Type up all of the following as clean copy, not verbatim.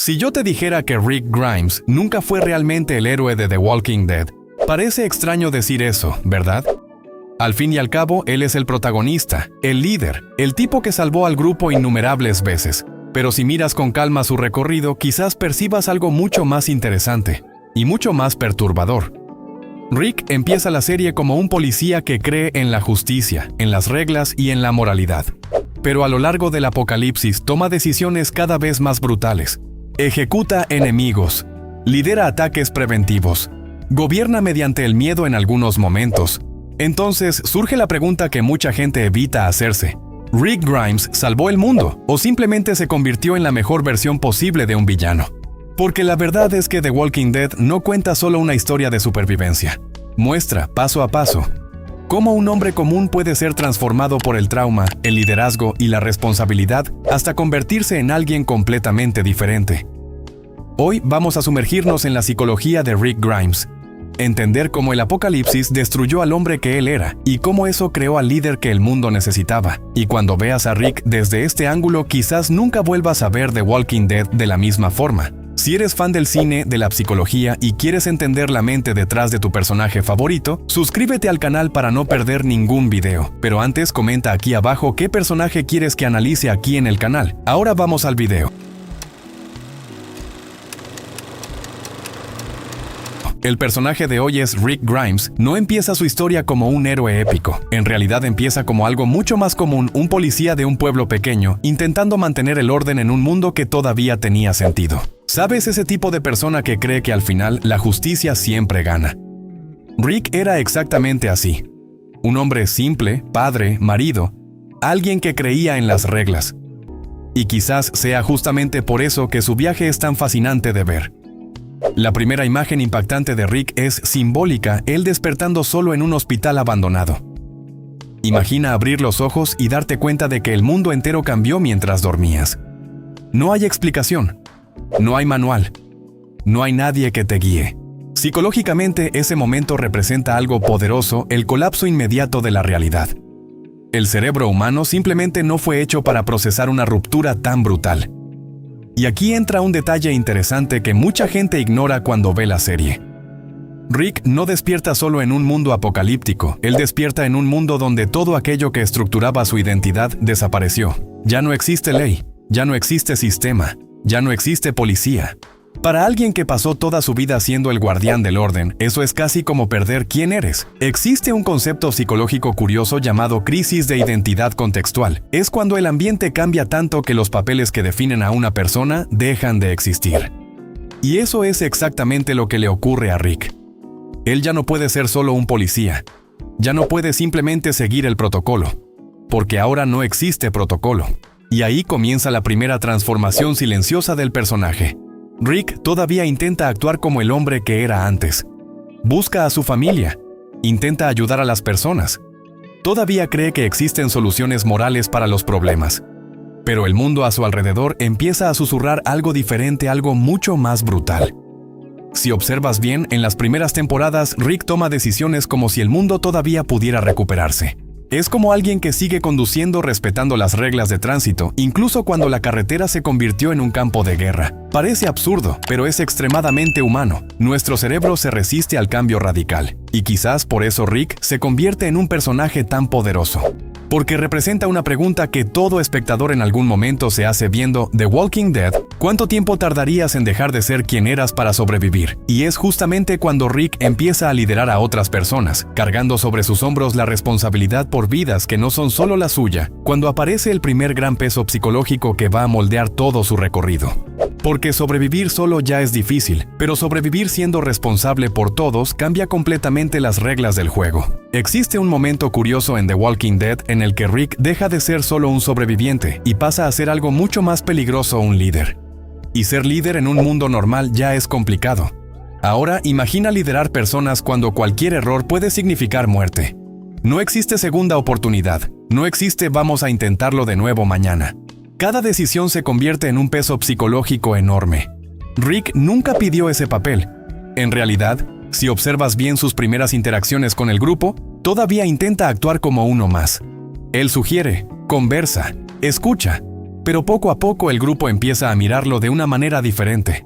Si yo te dijera que Rick Grimes nunca fue realmente el héroe de The Walking Dead, parece extraño decir eso, ¿verdad? Al fin y al cabo, él es el protagonista, el líder, el tipo que salvó al grupo innumerables veces. Pero si miras con calma su recorrido, quizás percibas algo mucho más interesante y mucho más perturbador. Rick empieza la serie como un policía que cree en la justicia, en las reglas y en la moralidad. Pero a lo largo del apocalipsis toma decisiones cada vez más brutales. Ejecuta enemigos, lidera ataques preventivos, gobierna mediante el miedo en algunos momentos. Entonces surge la pregunta que mucha gente evita hacerse. ¿Rick Grimes salvó el mundo o simplemente se convirtió en la mejor versión posible de un villano? Porque la verdad es que The Walking Dead no cuenta solo una historia de supervivencia. Muestra, paso a paso, cómo un hombre común puede ser transformado por el trauma, el liderazgo y la responsabilidad hasta convertirse en alguien completamente diferente. Hoy vamos a sumergirnos en la psicología de Rick Grimes, entender cómo el apocalipsis destruyó al hombre que él era y cómo eso creó al líder que el mundo necesitaba. Y cuando veas a Rick desde este ángulo, quizás nunca vuelvas a ver The Walking Dead de la misma forma. Si eres fan del cine, de la psicología y quieres entender la mente detrás de tu personaje favorito, suscríbete al canal para no perder ningún video. Pero antes, comenta aquí abajo qué personaje quieres que analice aquí en el canal. Ahora vamos al video. El personaje de hoy es Rick Grimes. No empieza su historia como un héroe épico. En realidad empieza como algo mucho más común, un policía de un pueblo pequeño, intentando mantener el orden en un mundo que todavía tenía sentido. ¿Sabes ese tipo de persona que cree que al final la justicia siempre gana? Rick era exactamente así. Un hombre simple, padre, marido, alguien que creía en las reglas. Y quizás sea justamente por eso que su viaje es tan fascinante de ver. La primera imagen impactante de Rick es simbólica, él despertando solo en un hospital abandonado. Imagina abrir los ojos y darte cuenta de que el mundo entero cambió mientras dormías. No hay explicación, no hay manual, no hay nadie que te guíe. Psicológicamente, ese momento representa algo poderoso, el colapso inmediato de la realidad. El cerebro humano simplemente no fue hecho para procesar una ruptura tan brutal. Y aquí entra un detalle interesante que mucha gente ignora cuando ve la serie. Rick no despierta solo en un mundo apocalíptico, él despierta en un mundo donde todo aquello que estructuraba su identidad desapareció. Ya no existe ley, ya no existe sistema, ya no existe policía. Para alguien que pasó toda su vida siendo el guardián del orden, eso es casi como perder quién eres. Existe un concepto psicológico curioso llamado crisis de identidad contextual. Es cuando el ambiente cambia tanto que los papeles que definen a una persona dejan de existir. Y eso es exactamente lo que le ocurre a Rick. Él ya no puede ser solo un policía. Ya no puede simplemente seguir el protocolo. Porque ahora no existe protocolo. Y ahí comienza la primera transformación silenciosa del personaje. Rick todavía intenta actuar como el hombre que era antes. Busca a su familia. Intenta ayudar a las personas. Todavía cree que existen soluciones morales para los problemas. Pero el mundo a su alrededor empieza a susurrar algo diferente, algo mucho más brutal. Si observas bien, en las primeras temporadas, Rick toma decisiones como si el mundo todavía pudiera recuperarse. Es como alguien que sigue conduciendo respetando las reglas de tránsito, incluso cuando la carretera se convirtió en un campo de guerra. Parece absurdo, pero es extremadamente humano. Nuestro cerebro se resiste al cambio radical, y quizás por eso Rick se convierte en un personaje tan poderoso. Porque representa una pregunta que todo espectador en algún momento se hace viendo The Walking Dead. ¿Cuánto tiempo tardarías en dejar de ser quien eras para sobrevivir? Y es justamente cuando Rick empieza a liderar a otras personas, cargando sobre sus hombros la responsabilidad por vidas que no son solo la suya, cuando aparece el primer gran peso psicológico que va a moldear todo su recorrido. Porque sobrevivir solo ya es difícil, pero sobrevivir siendo responsable por todos cambia completamente las reglas del juego. Existe un momento curioso en The Walking Dead en el que Rick deja de ser solo un sobreviviente y pasa a ser algo mucho más peligroso, un líder. Y ser líder en un mundo normal ya es complicado. Ahora imagina liderar personas cuando cualquier error puede significar muerte. No existe segunda oportunidad, no existe vamos a intentarlo de nuevo mañana. Cada decisión se convierte en un peso psicológico enorme. Rick nunca pidió ese papel. En realidad, si observas bien sus primeras interacciones con el grupo, todavía intenta actuar como uno más. Él sugiere, conversa, escucha. Pero poco a poco el grupo empieza a mirarlo de una manera diferente.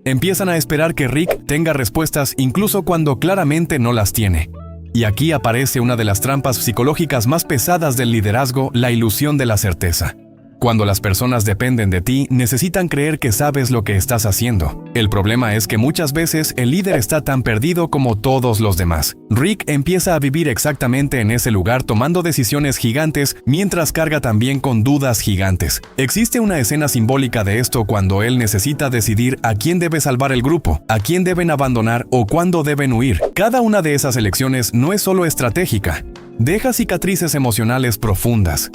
Empiezan a esperar que Rick tenga respuestas incluso cuando claramente no las tiene. Y aquí aparece una de las trampas psicológicas más pesadas del liderazgo, la ilusión de la certeza. Cuando las personas dependen de ti, necesitan creer que sabes lo que estás haciendo. El problema es que muchas veces el líder está tan perdido como todos los demás. Rick empieza a vivir exactamente en ese lugar tomando decisiones gigantes mientras carga también con dudas gigantes. Existe una escena simbólica de esto cuando él necesita decidir a quién debe salvar el grupo, a quién deben abandonar o cuándo deben huir. Cada una de esas elecciones no es solo estratégica, deja cicatrices emocionales profundas.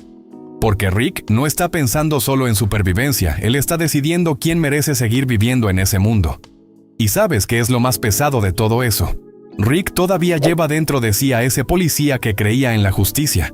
Porque Rick no está pensando solo en supervivencia, él está decidiendo quién merece seguir viviendo en ese mundo. ¿Y sabes qué es lo más pesado de todo eso? Rick todavía lleva dentro de sí a ese policía que creía en la justicia.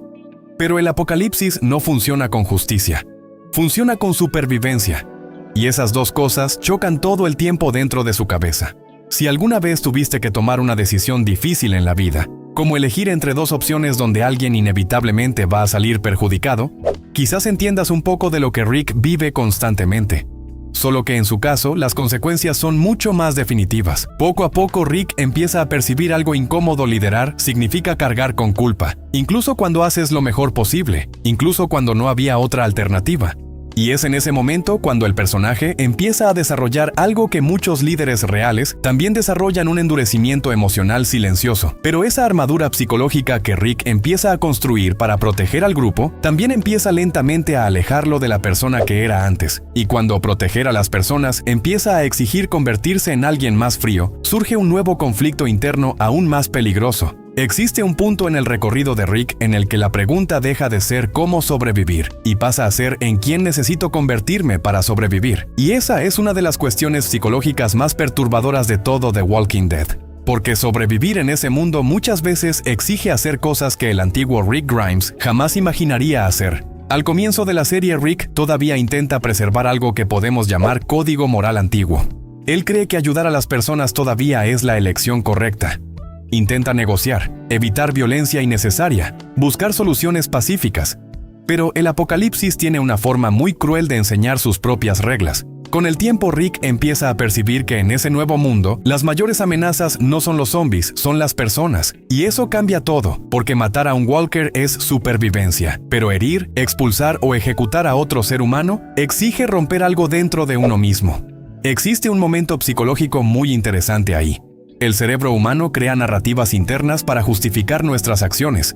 Pero el apocalipsis no funciona con justicia, funciona con supervivencia. Y esas dos cosas chocan todo el tiempo dentro de su cabeza. Si alguna vez tuviste que tomar una decisión difícil en la vida, como elegir entre dos opciones donde alguien inevitablemente va a salir perjudicado, quizás entiendas un poco de lo que Rick vive constantemente. Solo que en su caso, las consecuencias son mucho más definitivas. Poco a poco Rick empieza a percibir algo incómodo. Liderar significa cargar con culpa, incluso cuando haces lo mejor posible, incluso cuando no había otra alternativa. Y es en ese momento cuando el personaje empieza a desarrollar algo que muchos líderes reales también desarrollan: un endurecimiento emocional silencioso. Pero esa armadura psicológica que Rick empieza a construir para proteger al grupo, también empieza lentamente a alejarlo de la persona que era antes. Y cuando proteger a las personas empieza a exigir convertirse en alguien más frío, surge un nuevo conflicto interno aún más peligroso. Existe un punto en el recorrido de Rick en el que la pregunta deja de ser cómo sobrevivir y pasa a ser en quién necesito convertirme para sobrevivir. Y esa es una de las cuestiones psicológicas más perturbadoras de todo The Walking Dead. Porque sobrevivir en ese mundo muchas veces exige hacer cosas que el antiguo Rick Grimes jamás imaginaría hacer. Al comienzo de la serie, Rick todavía intenta preservar algo que podemos llamar código moral antiguo. Él cree que ayudar a las personas todavía es la elección correcta. Intenta negociar, evitar violencia innecesaria, buscar soluciones pacíficas. Pero el apocalipsis tiene una forma muy cruel de enseñar sus propias reglas. Con el tiempo, Rick empieza a percibir que en ese nuevo mundo, las mayores amenazas no son los zombies, son las personas. Y eso cambia todo, porque matar a un walker es supervivencia. Pero herir, expulsar o ejecutar a otro ser humano exige romper algo dentro de uno mismo. Existe un momento psicológico muy interesante ahí. El cerebro humano crea narrativas internas para justificar nuestras acciones.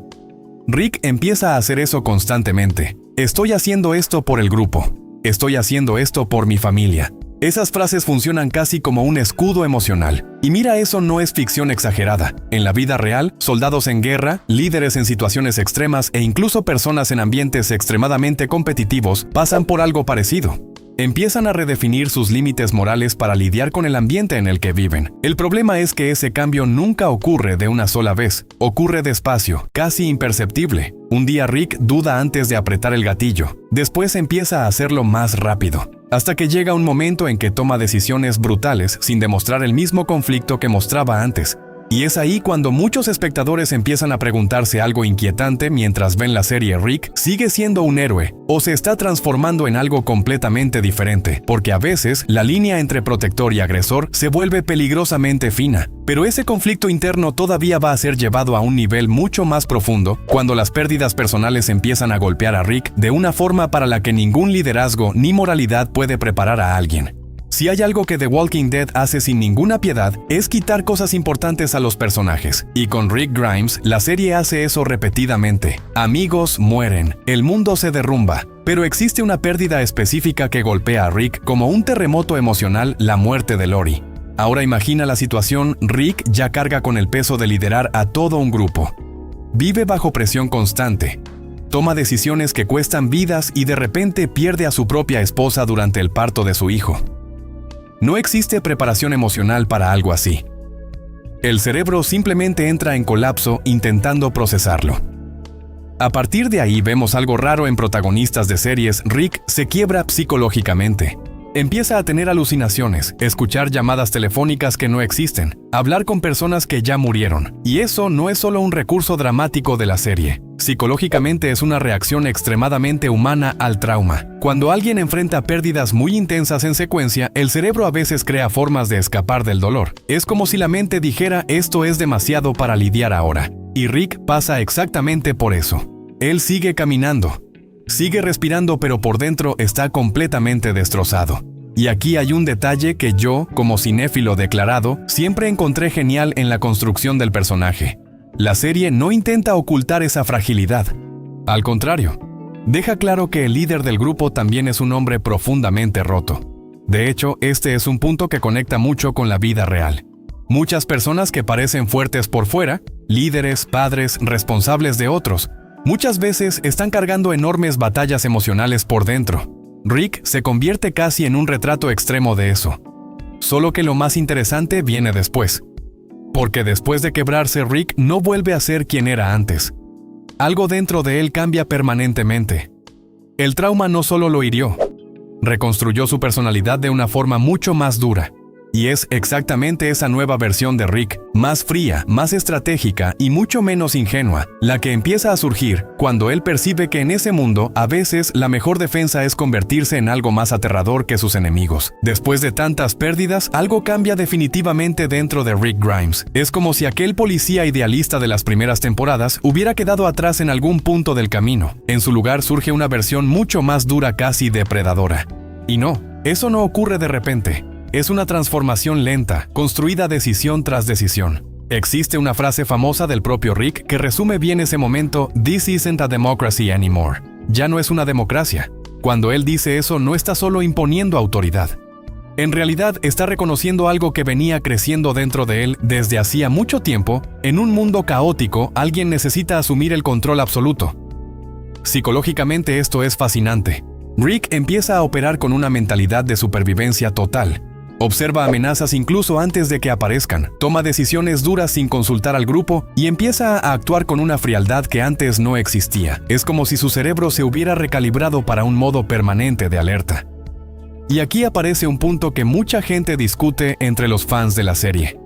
Rick empieza a hacer eso constantemente. Estoy haciendo esto por el grupo. Estoy haciendo esto por mi familia. Esas frases funcionan casi como un escudo emocional. Y mira, eso no es ficción exagerada. En la vida real, soldados en guerra, líderes en situaciones extremas e incluso personas en ambientes extremadamente competitivos pasan por algo parecido. Empiezan a redefinir sus límites morales para lidiar con el ambiente en el que viven. El problema es que ese cambio nunca ocurre de una sola vez. Ocurre despacio, casi imperceptible. Un día Rick duda antes de apretar el gatillo. Después empieza a hacerlo más rápido. Hasta que llega un momento en que toma decisiones brutales sin demostrar el mismo conflicto que mostraba antes. Y es ahí cuando muchos espectadores empiezan a preguntarse algo inquietante mientras ven la serie: ¿Rick sigue siendo un héroe o se está transformando en algo completamente diferente? Porque a veces la línea entre protector y agresor se vuelve peligrosamente fina. Pero ese conflicto interno todavía va a ser llevado a un nivel mucho más profundo cuando las pérdidas personales empiezan a golpear a Rick de una forma para la que ningún liderazgo ni moralidad puede preparar a alguien. Si hay algo que The Walking Dead hace sin ninguna piedad, es quitar cosas importantes a los personajes. Y con Rick Grimes, la serie hace eso repetidamente. Amigos mueren, el mundo se derrumba. Pero existe una pérdida específica que golpea a Rick como un terremoto emocional: la muerte de Lori. Ahora imagina la situación: Rick ya carga con el peso de liderar a todo un grupo. Vive bajo presión constante. Toma decisiones que cuestan vidas y de repente pierde a su propia esposa durante el parto de su hijo. No existe preparación emocional para algo así. El cerebro simplemente entra en colapso intentando procesarlo. A partir de ahí vemos algo raro en protagonistas de series: Rick se quiebra psicológicamente. Empieza a tener alucinaciones, escuchar llamadas telefónicas que no existen, hablar con personas que ya murieron. Y eso no es solo un recurso dramático de la serie. Psicológicamente es una reacción extremadamente humana al trauma. Cuando alguien enfrenta pérdidas muy intensas en secuencia, el cerebro a veces crea formas de escapar del dolor. Es como si la mente dijera: esto es demasiado para lidiar ahora. Y Rick pasa exactamente por eso. Él sigue caminando. Sigue respirando, pero por dentro está completamente destrozado. Y aquí hay un detalle que yo, como cinéfilo declarado, siempre encontré genial en la construcción del personaje. La serie no intenta ocultar esa fragilidad. Al contrario, deja claro que el líder del grupo también es un hombre profundamente roto. De hecho, este es un punto que conecta mucho con la vida real. Muchas personas que parecen fuertes por fuera, líderes, padres, responsables de otros, muchas veces están cargando enormes batallas emocionales por dentro. Rick se convierte casi en un retrato extremo de eso. Solo que lo más interesante viene después. Porque después de quebrarse, Rick no vuelve a ser quien era antes. Algo dentro de él cambia permanentemente. El trauma no solo lo hirió, reconstruyó su personalidad de una forma mucho más dura. Y es exactamente esa nueva versión de Rick, más fría, más estratégica y mucho menos ingenua, la que empieza a surgir cuando él percibe que en ese mundo, a veces, la mejor defensa es convertirse en algo más aterrador que sus enemigos. Después de tantas pérdidas, algo cambia definitivamente dentro de Rick Grimes. Es como si aquel policía idealista de las primeras temporadas hubiera quedado atrás en algún punto del camino. En su lugar surge una versión mucho más dura, casi depredadora. Y no, eso no ocurre de repente. Es una transformación lenta, construida decisión tras decisión. Existe una frase famosa del propio Rick que resume bien ese momento: "This isn't a democracy anymore". Ya no es una democracia. Cuando él dice eso, no está solo imponiendo autoridad. En realidad, está reconociendo algo que venía creciendo dentro de él desde hacía mucho tiempo. En un mundo caótico, alguien necesita asumir el control absoluto. Psicológicamente esto es fascinante. Rick empieza a operar con una mentalidad de supervivencia total. Observa amenazas incluso antes de que aparezcan, toma decisiones duras sin consultar al grupo y empieza a actuar con una frialdad que antes no existía. Es como si su cerebro se hubiera recalibrado para un modo permanente de alerta. Y aquí aparece un punto que mucha gente discute entre los fans de la serie.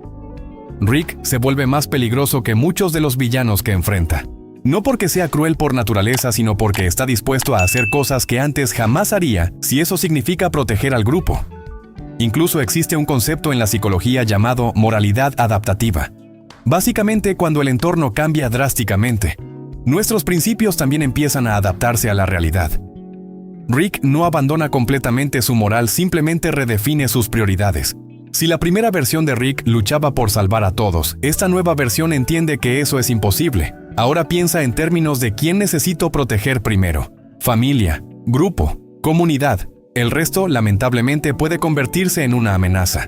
Rick se vuelve más peligroso que muchos de los villanos que enfrenta. No porque sea cruel por naturaleza, sino porque está dispuesto a hacer cosas que antes jamás haría si eso significa proteger al grupo. Incluso existe un concepto en la psicología llamado moralidad adaptativa. Básicamente, cuando el entorno cambia drásticamente, nuestros principios también empiezan a adaptarse a la realidad. Rick no abandona completamente su moral, simplemente redefine sus prioridades. Si la primera versión de Rick luchaba por salvar a todos, esta nueva versión entiende que eso es imposible. Ahora piensa en términos de quién necesito proteger primero: familia, grupo, comunidad. El resto, lamentablemente, puede convertirse en una amenaza.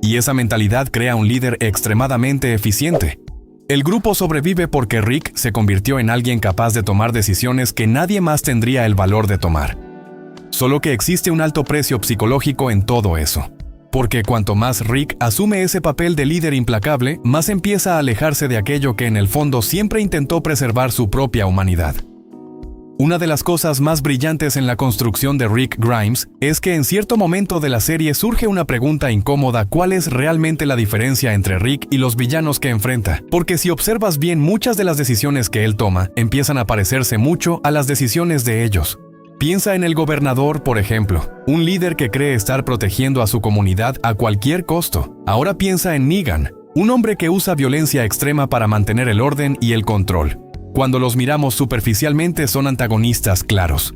Y esa mentalidad crea un líder extremadamente eficiente. El grupo sobrevive porque Rick se convirtió en alguien capaz de tomar decisiones que nadie más tendría el valor de tomar. Solo que existe un alto precio psicológico en todo eso. Porque cuanto más Rick asume ese papel de líder implacable, más empieza a alejarse de aquello que en el fondo siempre intentó preservar: su propia humanidad. Una de las cosas más brillantes en la construcción de Rick Grimes es que en cierto momento de la serie surge una pregunta incómoda: ¿cuál es realmente la diferencia entre Rick y los villanos que enfrenta? Porque si observas bien, muchas de las decisiones que él toma empiezan a parecerse mucho a las decisiones de ellos. Piensa en el gobernador, por ejemplo, un líder que cree estar protegiendo a su comunidad a cualquier costo. Ahora piensa en Negan, un hombre que usa violencia extrema para mantener el orden y el control. Cuando los miramos superficialmente son antagonistas claros.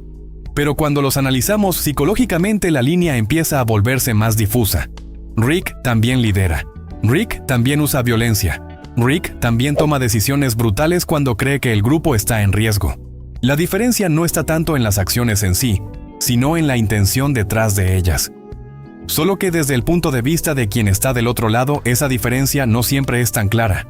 Pero cuando los analizamos psicológicamente, la línea empieza a volverse más difusa. Rick también lidera. Rick también usa violencia. Rick también toma decisiones brutales cuando cree que el grupo está en riesgo. La diferencia no está tanto en las acciones en sí, sino en la intención detrás de ellas. Solo que desde el punto de vista de quien está del otro lado, esa diferencia no siempre es tan clara.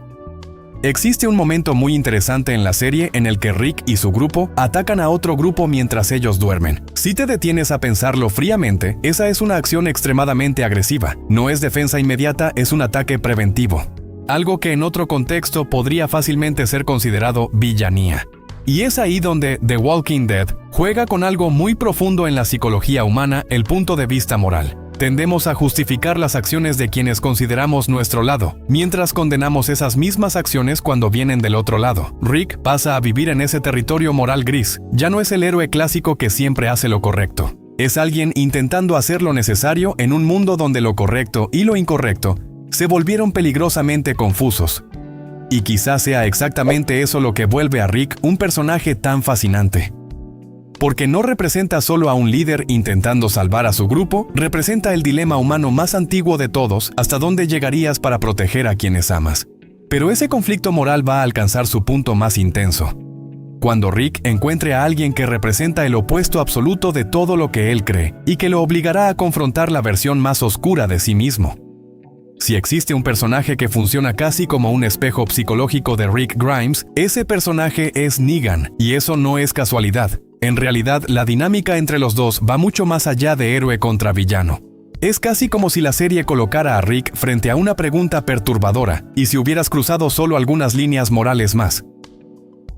Existe un momento muy interesante en la serie en el que Rick y su grupo atacan a otro grupo mientras ellos duermen. Si te detienes a pensarlo fríamente, esa es una acción extremadamente agresiva. No es defensa inmediata, es un ataque preventivo. Algo que en otro contexto podría fácilmente ser considerado villanía. Y es ahí donde The Walking Dead, Juega con algo muy profundo en la psicología humana, el punto de vista moral. Tendemos a justificar las acciones de quienes consideramos nuestro lado, mientras condenamos esas mismas acciones cuando vienen del otro lado. Rick pasa a vivir en ese territorio moral gris. Ya no es el héroe clásico que siempre hace lo correcto. Es alguien intentando hacer lo necesario en un mundo donde lo correcto y lo incorrecto se volvieron peligrosamente confusos. Y quizás sea exactamente eso lo que vuelve a Rick un personaje tan fascinante. Porque no representa solo a un líder intentando salvar a su grupo, representa el dilema humano más antiguo de todos, hasta dónde llegarías para proteger a quienes amas. Pero ese conflicto moral va a alcanzar su punto más intenso cuando Rick encuentre a alguien que representa el opuesto absoluto de todo lo que él cree, y que lo obligará a confrontar la versión más oscura de sí mismo. Si existe un personaje que funciona casi como un espejo psicológico de Rick Grimes, ese personaje es Negan, y eso no es casualidad. En realidad, la dinámica entre los dos va mucho más allá de héroe contra villano. Es casi como si la serie colocara a Rick frente a una pregunta perturbadora, y si hubieras cruzado solo algunas líneas morales más.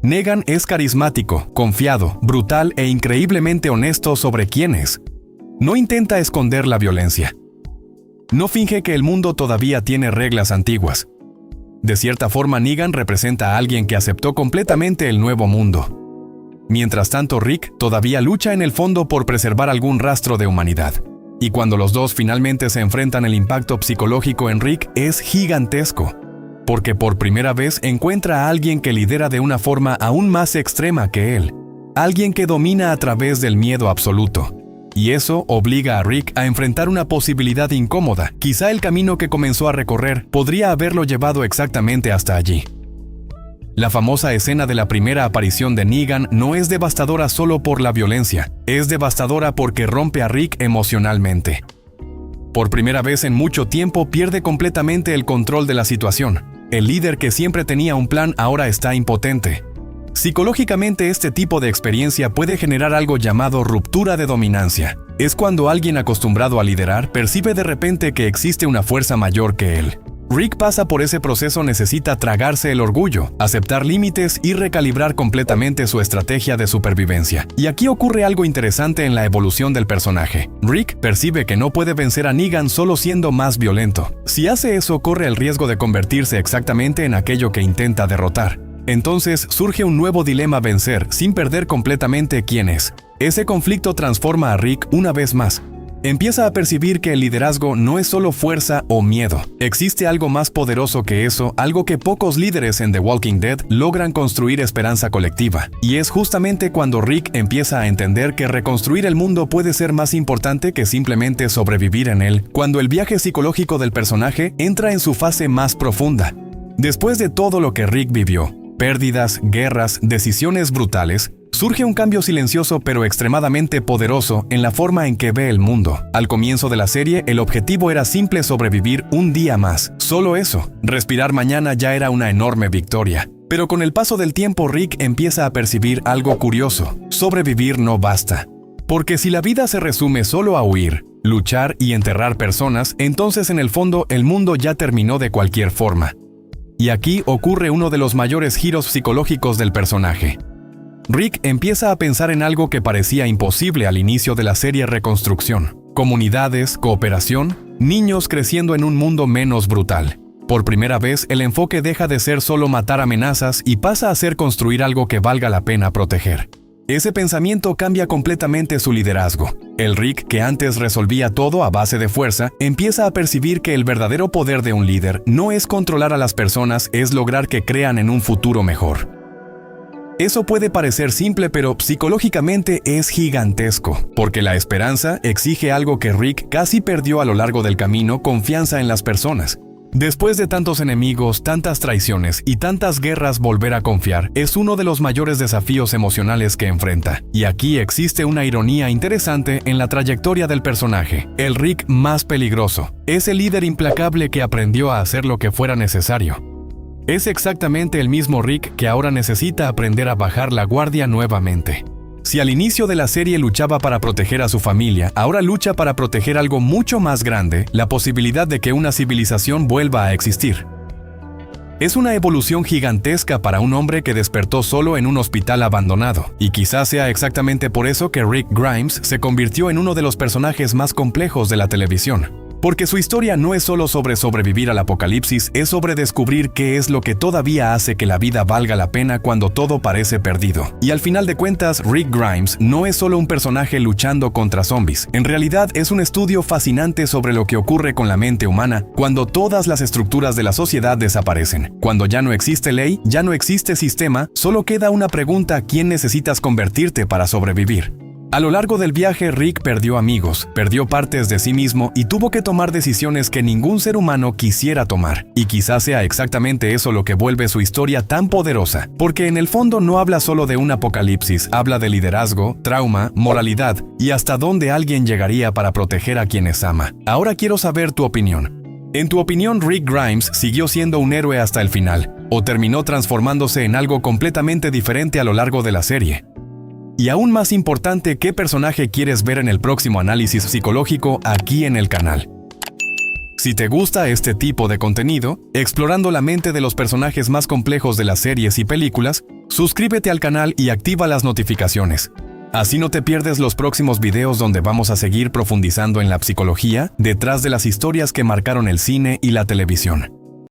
Negan es carismático, confiado, brutal e increíblemente honesto sobre quién es. No intenta esconder la violencia. No finge que el mundo todavía tiene reglas antiguas. De cierta forma, Negan representa a alguien que aceptó completamente el nuevo mundo. Mientras tanto, Rick todavía lucha en el fondo por preservar algún rastro de humanidad. Y cuando los dos finalmente se enfrentan, el impacto psicológico en Rick es gigantesco. Porque por primera vez encuentra a alguien que lidera de una forma aún más extrema que él. Alguien que domina a través del miedo absoluto. Y eso obliga a Rick a enfrentar una posibilidad incómoda. Quizá el camino que comenzó a recorrer podría haberlo llevado exactamente hasta allí. La famosa escena de la primera aparición de Negan no es devastadora solo por la violencia. Es devastadora porque rompe a Rick emocionalmente. Por primera vez en mucho tiempo pierde completamente el control de la situación. El líder que siempre tenía un plan ahora está impotente. Psicológicamente, este tipo de experiencia puede generar algo llamado ruptura de dominancia. Es cuando alguien acostumbrado a liderar percibe de repente que existe una fuerza mayor que él. Rick pasa por ese proceso, necesita tragarse el orgullo, aceptar límites y recalibrar completamente su estrategia de supervivencia. Y aquí ocurre algo interesante en la evolución del personaje. Rick percibe que no puede vencer a Negan solo siendo más violento. Si hace eso, corre el riesgo de convertirse exactamente en aquello que intenta derrotar. Entonces surge un nuevo dilema: vencer sin perder completamente quién es. Ese conflicto transforma a Rick una vez más. Empieza a percibir que el liderazgo no es solo fuerza o miedo. Existe algo más poderoso que eso, algo que pocos líderes en The Walking Dead logran: construir esperanza colectiva. Y es justamente cuando Rick empieza a entender que reconstruir el mundo puede ser más importante que simplemente sobrevivir en él, cuando el viaje psicológico del personaje entra en su fase más profunda. Después de todo lo que Rick vivió, pérdidas, guerras, decisiones brutales, surge un cambio silencioso pero extremadamente poderoso en la forma en que ve el mundo. Al comienzo de la serie, el objetivo era simple: sobrevivir un día más. Solo eso. Respirar mañana ya era una enorme victoria. Pero con el paso del tiempo, Rick empieza a percibir algo curioso. Sobrevivir no basta. Porque si la vida se resume solo a huir, luchar y enterrar personas, entonces en el fondo el mundo ya terminó de cualquier forma. Y aquí ocurre uno de los mayores giros psicológicos del personaje. Rick empieza a pensar en algo que parecía imposible al inicio de la serie: reconstrucción. Comunidades, cooperación, niños creciendo en un mundo menos brutal. Por primera vez, el enfoque deja de ser solo matar amenazas y pasa a ser construir algo que valga la pena proteger. Ese pensamiento cambia completamente su liderazgo. El Rick que antes resolvía todo a base de fuerza, empieza a percibir que el verdadero poder de un líder no es controlar a las personas, es lograr que crean en un futuro mejor. Eso puede parecer simple, pero psicológicamente es gigantesco, porque la esperanza exige algo que Rick casi perdió a lo largo del camino: confianza en las personas. Después de tantos enemigos, tantas traiciones y tantas guerras, volver a confiar es uno de los mayores desafíos emocionales que enfrenta. Y aquí existe una ironía interesante en la trayectoria del personaje. El Rick más peligroso es el líder implacable que aprendió a hacer lo que fuera necesario. Es exactamente el mismo Rick que ahora necesita aprender a bajar la guardia nuevamente. Si al inicio de la serie luchaba para proteger a su familia, ahora lucha para proteger algo mucho más grande: la posibilidad de que una civilización vuelva a existir. Es una evolución gigantesca para un hombre que despertó solo en un hospital abandonado, y quizás sea exactamente por eso que Rick Grimes se convirtió en uno de los personajes más complejos de la televisión. Porque su historia no es solo sobre sobrevivir al apocalipsis, es sobre descubrir qué es lo que todavía hace que la vida valga la pena cuando todo parece perdido. Y al final de cuentas, Rick Grimes no es solo un personaje luchando contra zombies. En realidad es un estudio fascinante sobre lo que ocurre con la mente humana cuando todas las estructuras de la sociedad desaparecen. Cuando ya no existe ley, ya no existe sistema, solo queda una pregunta: ¿quién necesitas convertirte para sobrevivir? A lo largo del viaje, Rick perdió amigos, perdió partes de sí mismo y tuvo que tomar decisiones que ningún ser humano quisiera tomar. Y quizás sea exactamente eso lo que vuelve su historia tan poderosa, porque en el fondo no habla solo de un apocalipsis, habla de liderazgo, trauma, moralidad y hasta dónde alguien llegaría para proteger a quienes ama. Ahora quiero saber tu opinión. En tu opinión, ¿Rick Grimes siguió siendo un héroe hasta el final, o terminó transformándose en algo completamente diferente a lo largo de la serie? Y aún más importante, ¿qué personaje quieres ver en el próximo análisis psicológico aquí en el canal? Si te gusta este tipo de contenido, explorando la mente de los personajes más complejos de las series y películas, suscríbete al canal y activa las notificaciones. Así no te pierdes los próximos videos donde vamos a seguir profundizando en la psicología detrás de las historias que marcaron el cine y la televisión.